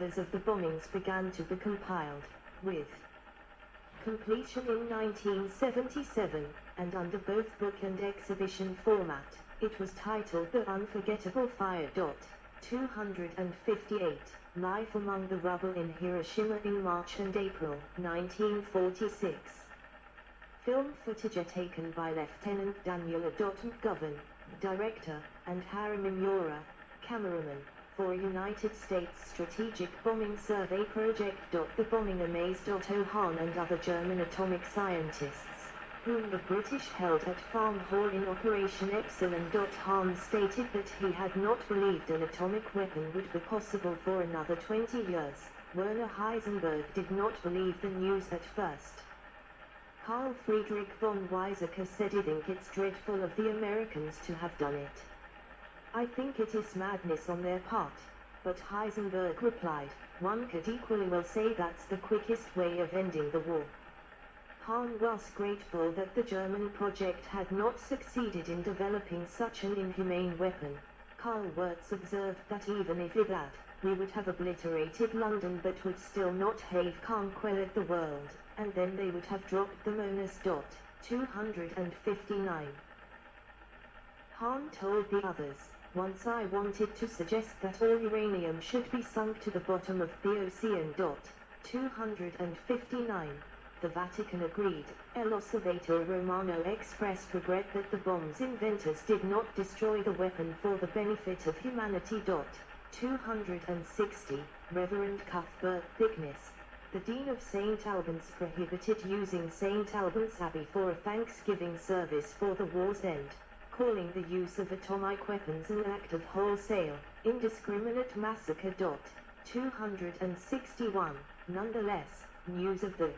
of the bombings began to be compiled, with completion in 1977, and under both book and exhibition format. It was titled The Unforgettable Fire. 258, Life Among the Rubble in Hiroshima in March and April 1946. Film footage taken by Lieutenant Daniela McGovern, director, and Harriman Yora, cameraman, for a United States Strategic Bombing Survey project. The bombing amazed Otto Hahn and other German atomic scientists, whom the British held at Farm Hall in Operation Epsilon. Hahn stated that he had not believed an atomic weapon would be possible for another 20 years. Werner Heisenberg did not believe the news at first. Carl Friedrich von Weizsäcker said, "I think it's dreadful of the Americans to have done it. I think it is madness on their part." But Heisenberg replied, "One could equally well say that's the quickest way of ending the war." Hahn was grateful that the German project had not succeeded in developing such an inhumane weapon. Karl Wirtz observed that even if it had, we would have obliterated London but would still not have conquered the world, and then they would have dropped the Monas. 259. Hahn told the others, "Once I wanted to suggest that all uranium should be sunk to the bottom of the ocean." 259. The Vatican agreed. El Osservatore Romano expressed regret that the bomb's inventors did not destroy the weapon for the benefit of humanity. 260. Reverend Cuthbert Thickness, the Dean of St. Albans, prohibited using St. Albans Abbey for a Thanksgiving service for the war's end, calling the use of atomic weapons an act of wholesale, indiscriminate massacre. 261. Nonetheless, news of the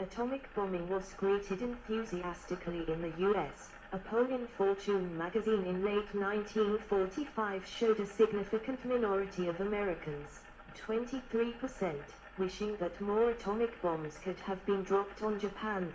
atomic bombing was greeted enthusiastically in the U.S. A poll in Fortune magazine in late 1945 showed a significant minority of Americans, 23%, wishing that more atomic bombs could have been dropped on Japan.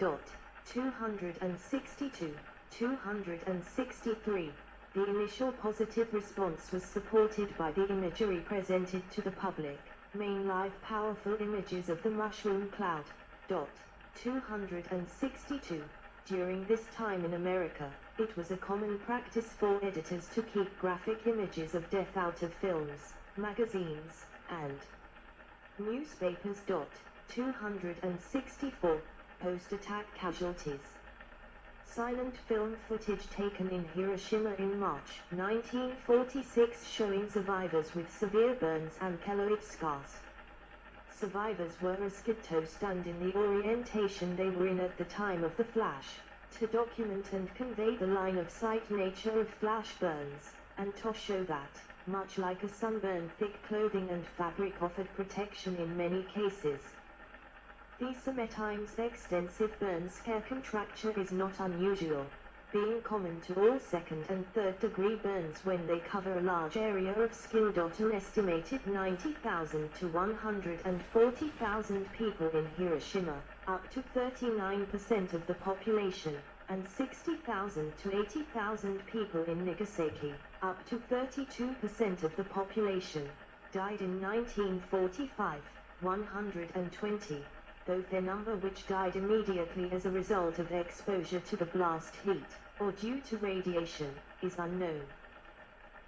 262. 263. The initial positive response was supported by the imagery presented to the public, main live powerful images of the mushroom cloud. 262. During this time in America, it was a common practice for editors to keep graphic images of death out of films, magazines, and newspapers. 264. Post-attack casualties. Silent film footage taken in Hiroshima in March 1946 showing survivors with severe burns and keloid scars. Survivors were ascitostunned in the orientation they were in at the time of the flash, to document and convey the line-of-sight nature of flash burns, and to show that, much like a sunburn, thick clothing and fabric offered protection in many cases. These sometimes extensive burn scare contracture is not unusual, being common to all second and third degree burns when they cover a large area of skin. An estimated 90,000 to 140,000 people in Hiroshima, up to 39% of the population, and 60,000 to 80,000 people in Nagasaki, up to 32% of the population, died in 1945, 120. Though their number which died immediately as a result of exposure to the blast heat, or due to radiation, is unknown.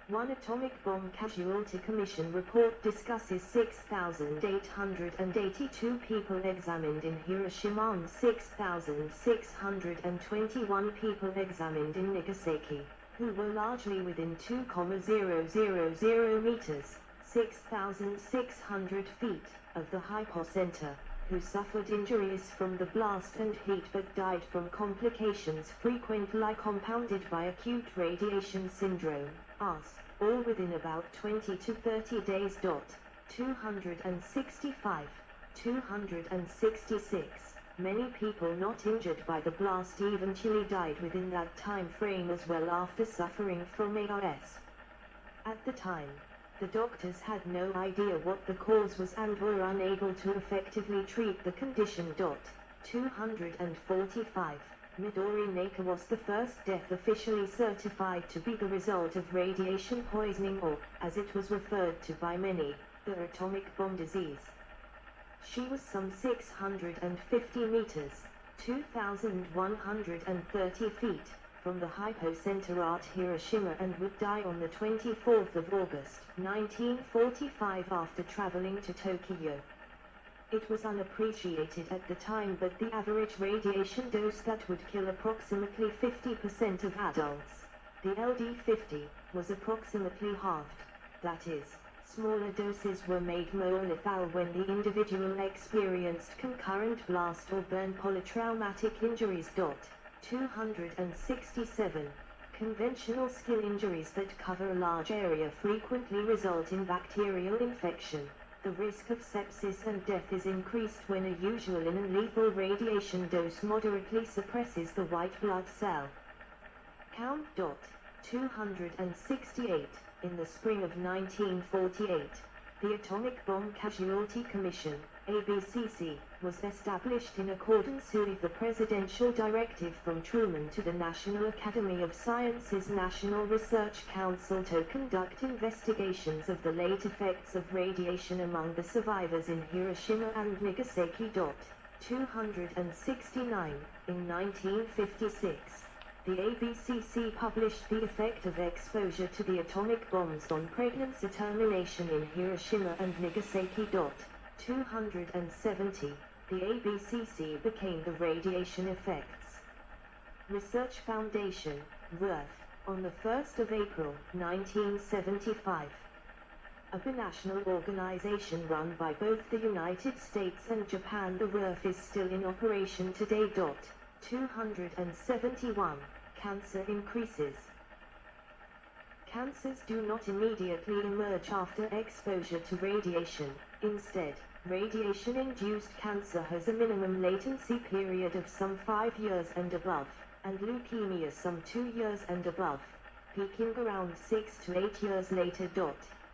One atomic bomb casualty commission report discusses 6,882 people examined in Hiroshima and 6,621 people examined in Nagasaki, who were largely within 2,000 meters, 6,600 feet, of the hypocenter, who suffered injuries from the blast and heat but died from complications frequently compounded by acute radiation syndrome, ARS, all within about 20 to 30 days. 265. 266. Many people not injured by the blast eventually died within that time frame as well after suffering from ARS. At the time, the doctors had no idea what the cause was and were unable to effectively treat the condition. 245. Midori Naka was the first death officially certified to be the result of radiation poisoning, or, as it was referred to by many, The atomic bomb disease. She was some 650 meters, 2,130 feet, from the hypocenter at Hiroshima and would die on the 24th of August, 1945 after traveling to Tokyo. It was unappreciated at the time, but the average radiation dose that would kill approximately 50% of adults, the LD50, was approximately halved. That is, smaller doses were made more lethal when the individual experienced concurrent blast or burn polytraumatic injuries. 267. Conventional skill injuries that cover a large area frequently result in bacterial infection. The risk of sepsis and death is increased when a usual and lethal radiation dose moderately suppresses the white blood cell count. 268. In the spring of 1948, the Atomic Bomb Casualty Commission, ABCC, was established in accordance with the presidential directive from Truman to the National Academy of Sciences National Research Council to conduct investigations of the late effects of radiation among the survivors in Hiroshima and Nagasaki. 269. In 1956, the ABCC published the effect of exposure to the atomic bombs on pregnancy termination in Hiroshima and Nagasaki. 270. The ABCC became the Radiation Effects Research Foundation, REF, on the 1st of April, 1975. A binational organization run by both the United States and Japan, the REF is still in operation today. 271. Cancer increases. Cancers do not immediately emerge after exposure to radiation. Instead, radiation-induced cancer has a minimum latency period of some 5 years and above, and leukemia some 2 years and above, peaking around 6 to 8 years later.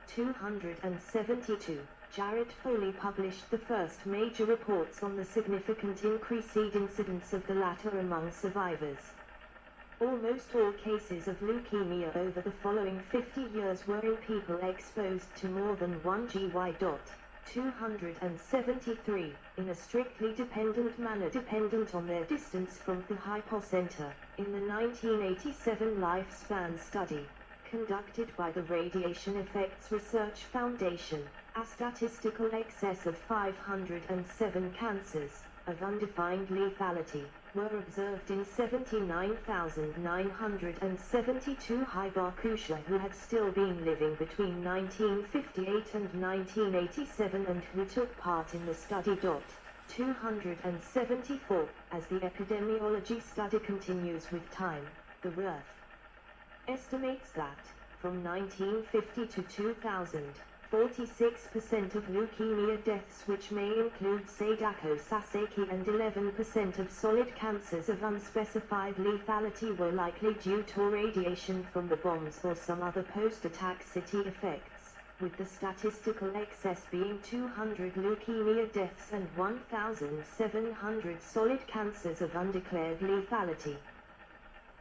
272. Jarrett Foley published the first major reports on the significant increased incidence of the latter among survivors. Almost all cases of leukemia over the following 50 years were in people exposed to more than 1 GY. 273. In a strictly dependent manner dependent on their distance from the hypocenter, in the 1987 lifespan study, conducted by the Radiation Effects Research Foundation, a statistical excess of 507 cancers, of undefined lethality, were observed in 79,972 Hibakusha who had still been living between 1958 and 1987 and who took part in the study. 274. As the epidemiology study continues with time, the REF estimates that, from 1950 to 2000, 46% of leukemia deaths, which may include Sadako Sasaki, and 11% of solid cancers of unspecified lethality were likely due to radiation from the bombs or some other post-attack city effects, with the statistical excess being 200 leukemia deaths and 1,700 solid cancers of undeclared lethality.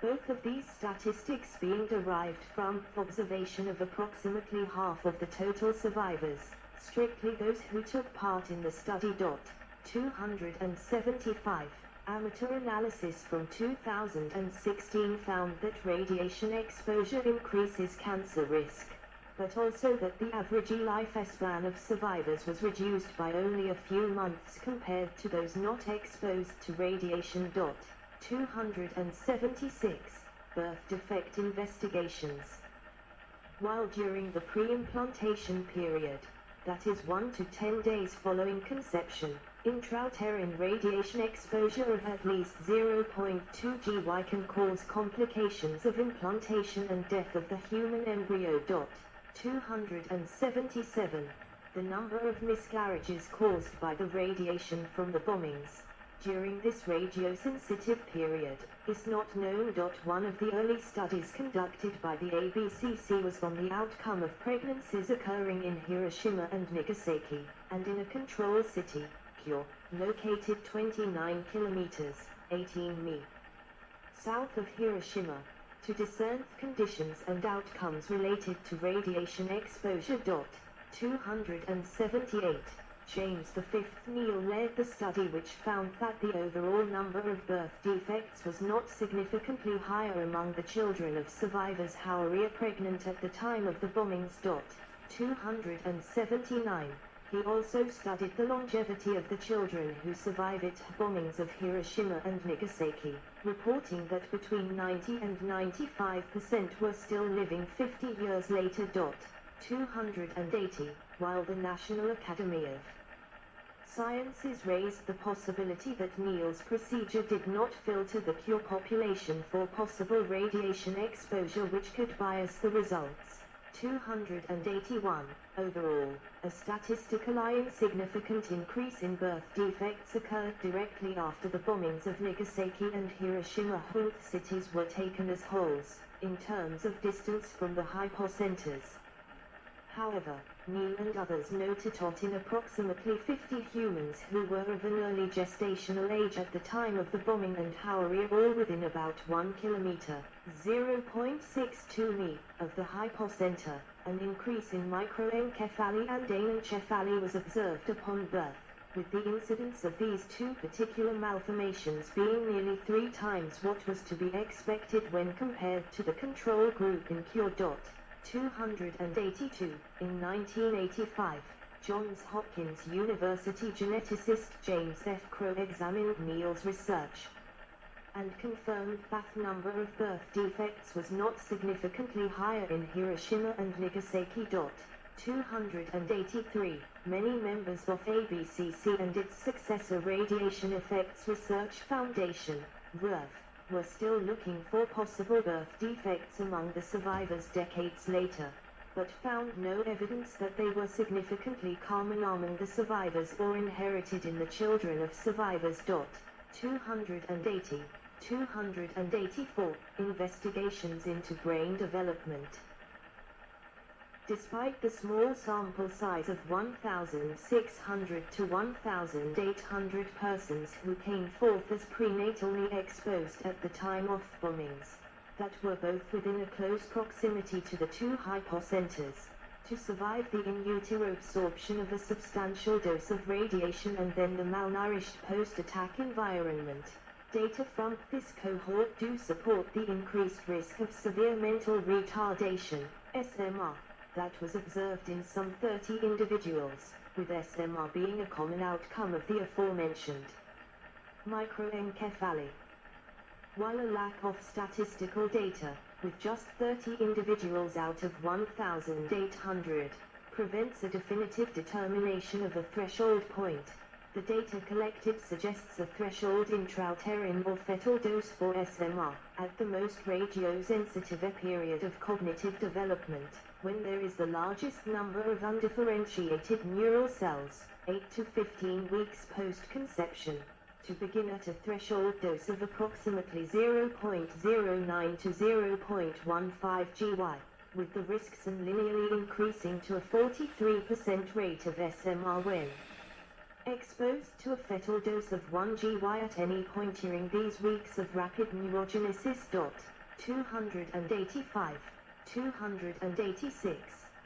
Both of these statistics being derived from observation of approximately half of the total survivors, strictly those who took part in the study. 275. Amateur analysis from 2016 found that radiation exposure increases cancer risk, but also that the average lifespan of survivors was reduced by only a few months compared to those not exposed to radiation. 276. Birth defect investigations. While during the pre-implantation period, that is 1 to 10 days following conception, intrauterine radiation exposure of at least 0.2 GY can cause complications of implantation and death of the human embryo. 277. The number of miscarriages caused by the radiation from the bombings during this radiosensitive period is not known. One of the early studies conducted by the ABCC was on the outcome of pregnancies occurring in Hiroshima and Nagasaki, and in a control city, Kyo, located 29 kilometers, 18 mi, south of Hiroshima, to discern conditions and outcomes related to radiation exposure. 278. James V Neal led the study which found that the overall number of birth defects was not significantly higher among the children of survivors who were pregnant at the time of the bombings. 279. He also studied the longevity of the children who survived bombings of Hiroshima and Nagasaki, reporting that between 90 and 95% were still living 50 years later. 280. While the National Academy of Sciences raised the possibility that Neal's procedure did not filter the cure population for possible radiation exposure which could bias the results. 281. Overall, a statistically insignificant increase in birth defects occurred directly after the bombings of Nagasaki and Hiroshima. Both cities were taken as wholes, in terms of distance from the hypocenters. However, Neal and others noted that in approximately 50 humans who were of an early gestational age at the time of the bombing and who were all within about 1 kilometer, 0.62 mi, of the hypocenter, an increase in microencephaly and anencephaly was observed upon birth, with the incidence of these two particular malformations being nearly 3 times what was to be expected when compared to the control group in cure. 282. In 1985, Johns Hopkins University geneticist James F. Crow examined Neal's research and confirmed that the number of birth defects was not significantly higher in Hiroshima and Nagasaki. 283. Many members of ABCC and its successor Radiation Effects Research Foundation, REF, were still looking for possible birth defects among the survivors decades later, but found no evidence that they were significantly common among the survivors or inherited in the children of survivors. 280. 284. Investigations into brain development. Despite the small sample size of 1,600 to 1,800 persons who came forth as prenatally exposed at the time of bombings, that were both within a close proximity to the two hypocenters, to survive the in utero absorption of a substantial dose of radiation and then the malnourished post-attack environment, data from this cohort do support the increased risk of severe mental retardation, SMR, that was observed in some 30 individuals, with SMR being a common outcome of the aforementioned microencephaly. While a lack of statistical data, with just 30 individuals out of 1,800, prevents a definitive determination of a threshold point, the data collected suggests a threshold intrauterine or fetal dose for SMR, at the most radiosensitive period of cognitive development, when there is the largest number of undifferentiated neural cells, 8 to 15 weeks post-conception, to begin at a threshold dose of approximately 0.09 to 0.15 GY, with the risks linearly increasing to a 43% rate of SMR when exposed to a fetal dose of 1 GY at any point during these weeks of rapid neurogenesis. 285. 286.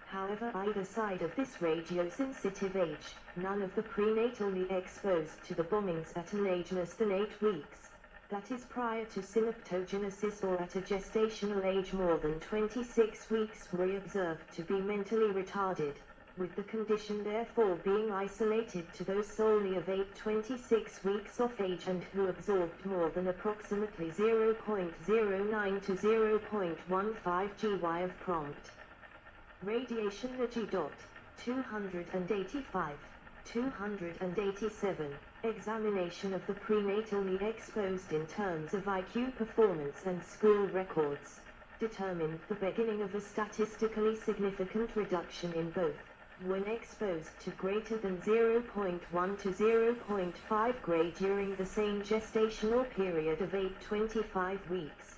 However, either side of this radiosensitive age, none of the prenatally exposed to the bombings at an age less than 8 weeks, that is prior to synaptogenesis or at a gestational age more than 26 weeks, were observed to be mentally retarded, with the condition therefore being isolated to those solely of 8-26 weeks of age and who absorbed more than approximately 0.09 to 0.15 GY of prompt radiation. 285. 287. Examination of the prenatally exposed in terms of IQ performance and school records determined the beginning of a statistically significant reduction in both, when exposed to greater than 0.1 to 0.5 grade during the same gestational period of 8-25 weeks.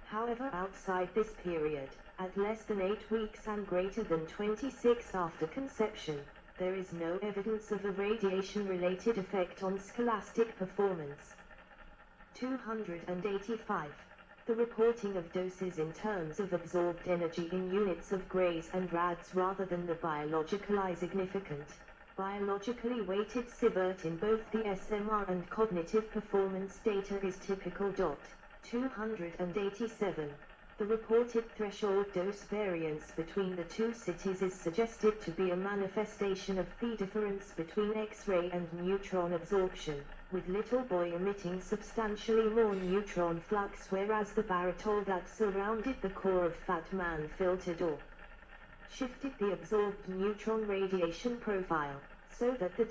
However, outside this period, at less than 8 weeks and greater than 26 after conception, there is no evidence of a radiation-related effect on scholastic performance. 285. The reporting of doses in terms of absorbed energy in units of grays and rads rather than the biologically significant, biologically weighted sievert in both the SMR and cognitive performance data is typical. 287. The reported threshold dose variance between the two cities is suggested to be a manifestation of the difference between X-ray and neutron absorption, with Little Boy emitting substantially more neutron flux, whereas the barytol that surrounded the core of Fat Man filtered or shifted the absorbed neutron radiation profile, so that the